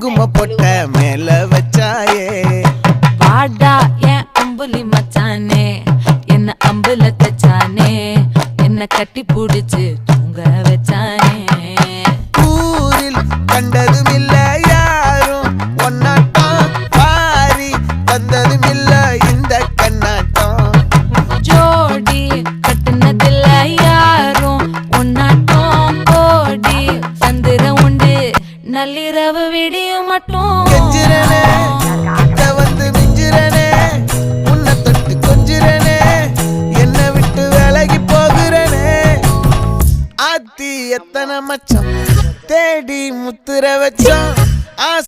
குங்கும பொட்ட மேல வச்சாயே வாடா என் அம்புலி மச்சானே என்ன அம்புல தச்சானே என்ன கட்டி புடிச்சு தூங்க வச்சானே ஊரில் கண்டதும் இல்ல யாரும் ஒன்னாட்டம் பாரி வந்ததும் இல்ல இந்த கண்ணாட்டம் ஜோடி கட்டுனதில்ல யாரும் ஒன்னாட்டம் கோடி சந்திர உண்டு நள்ளிரவு விடியும் மட்டும் கெஞ்சிரனே வந்து மிஞ்சிரனே உன்னை தொட்டு கொஞ்சிரனே என்னை விட்டு விலகி போகிறனே ஆத்தி எத்தனை மச்சம் தேடி முத்துற வச்சோம்